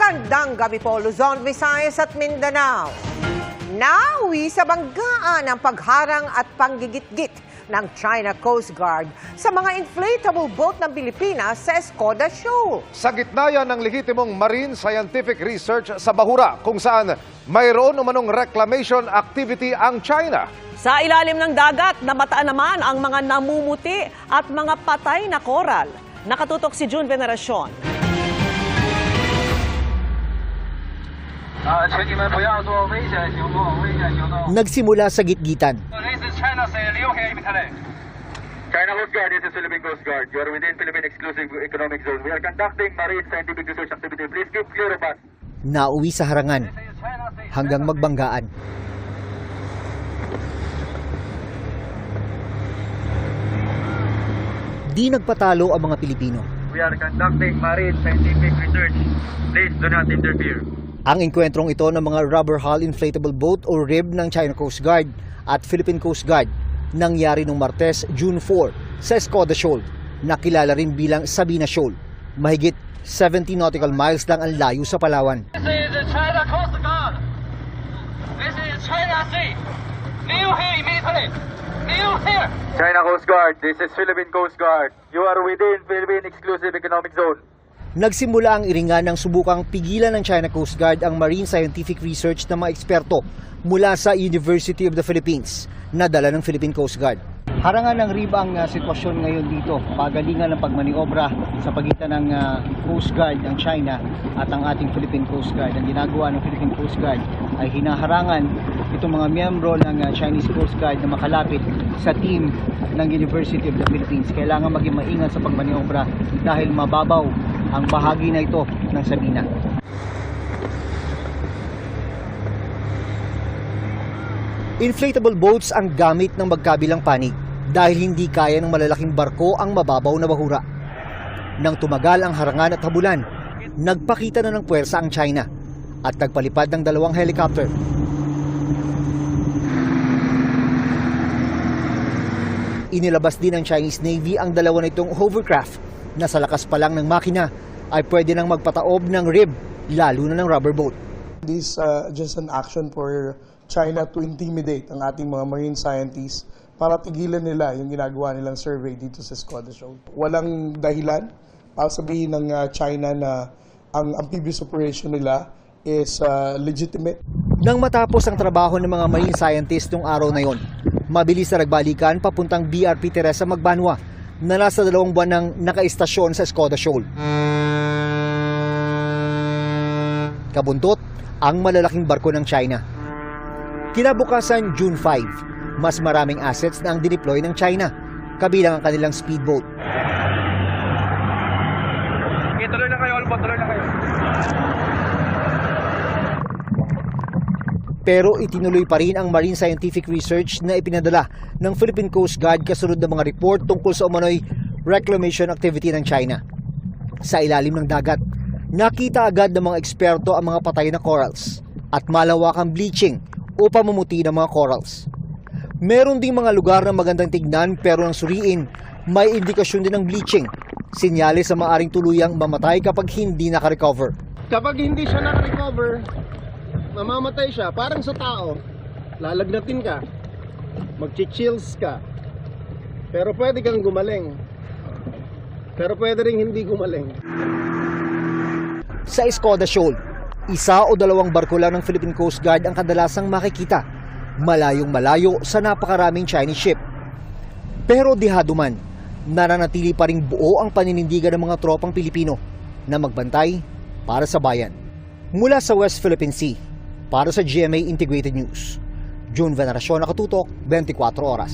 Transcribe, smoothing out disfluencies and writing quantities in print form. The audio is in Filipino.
Magandang gabi po, Luzon, Visayas at Mindanao. Nauwi sa banggaan ang pagharang at panggigit-git ng China Coast Guard sa mga inflatable boat ng Pilipinas sa Escoda Shoal. Sa gitna yan ng lehitimong marine scientific research sa Bahura kung saan mayroon umanong reclamation activity ang China. Sa ilalim ng dagat, namataan naman ang mga namumuti at mga patay na koral. Nakatutok si June Veneracion. Nagsimula sa gitgitan. China Coast Guard, this is Philippine Coast Guard. You are within Philippine Exclusive Economic Zone. We are conducting marine scientific research activity. Please keep clear of us. Nauwi sa harangan hanggang magbanggaan. Di nagpatalo ang mga Pilipino. We are conducting marine scientific research. Please do not interfere. Ang engkwentrong ito ng mga rubber hull inflatable boat o RIB ng China Coast Guard at Philippine Coast Guard nangyari noong Martes, June 4 sa Escoda Shoal, na kilala rin bilang Sabina Shoal. Mahigit 70 nautical miles lang ang layo sa Palawan. This is the China Coast Guard. This is China Sea. New here immediately. New here. China Coast Guard, this is Philippine Coast Guard. You are within Philippine Exclusive Economic Zone. Nagsimula ang iringan ng subukang pigilan ng China Coast Guard ang marine scientific research ng mga eksperto mula sa University of the Philippines na dala ng Philippine Coast Guard. Harangan ng RIB ang sitwasyon ngayon dito, pagalingan ng pagmaniobra sa pagitan ng Coast Guard ng China at ang ating Philippine Coast Guard. Ang ginagawa ng Philippine Coast Guard ay hinaharangan itong mga miyembro ng Chinese Coast Guard na makalapit sa team ng University of the Philippines. Kailangan maging maingat sa pagmaniobra dahil mababaw ang bahagi na ito ng Sabina. Inflatable boats ang gamit ng magkabilang panig dahil hindi kaya ng malalaking barko ang mababaw na bahura. Nang tumagal ang harangan at habulan, nagpakita na ng puwersa ang China at nagpalipad ng dalawang helicopter. Inilabas din ng Chinese Navy ang dalawa nitong hovercraft na sa lakas pa lang ng makina ay pwede nang magpataob ng RIB, lalo na ng rubber boat. This just an action for China to intimidate ang ating mga marine scientists para tigilan nila yung ginagawa nilang survey dito sa Escoda Shoal. Walang dahilan para sabihin ng China na ang amphibious operation nila is legitimate. Nang matapos ang trabaho ng mga marine scientists nung araw na yon, mabilis na nagbalikan papuntang BRP Teresa Magbanwa na nasa 2 buwan nang nakaistasyon sa Escoda Shoal. Kabuntot ang malalaking barko ng China. Kinabukasan, June 5, mas maraming assets na ang dineploy ng China, kabilang ang kanilang speedboat. Okay, tuloy na kayo, Albo, tuloy na kayo. Pero itinuloy pa rin ang marine scientific research na ipinadala ng Philippine Coast Guard kasunod ng mga report tungkol sa umano'y reclamation activity ng China. Sa ilalim ng dagat, nakita agad ng mga eksperto ang mga patay na corals at malawakang bleaching o pamumuti ng mga corals. Meron ding mga lugar na magandang tignan pero nang suriin, may indikasyon din ng bleaching, sinyales sa maaring tuluyang mamatay kapag hindi nakarecover. Kapag hindi siya nakarecover, mamamatay siya, parang sa tao. Lalagnatin ka, magchi-chills ka, pero pwede kang gumaling. Pero pwede rin hindi gumaling. Sa Escoda Shoal, 1 o 2 barko lang ng Philippine Coast Guard ang kadalasang makikita, malayong-malayo sa napakaraming Chinese ship. Pero dihado man, nananatili pa ring buo ang paninindigan ng mga tropang Pilipino na magbantay para sa bayan. Mula sa West Philippine Sea, para sa GMA Integrated News, June Veneracion, Nakatutok, 24 Oras.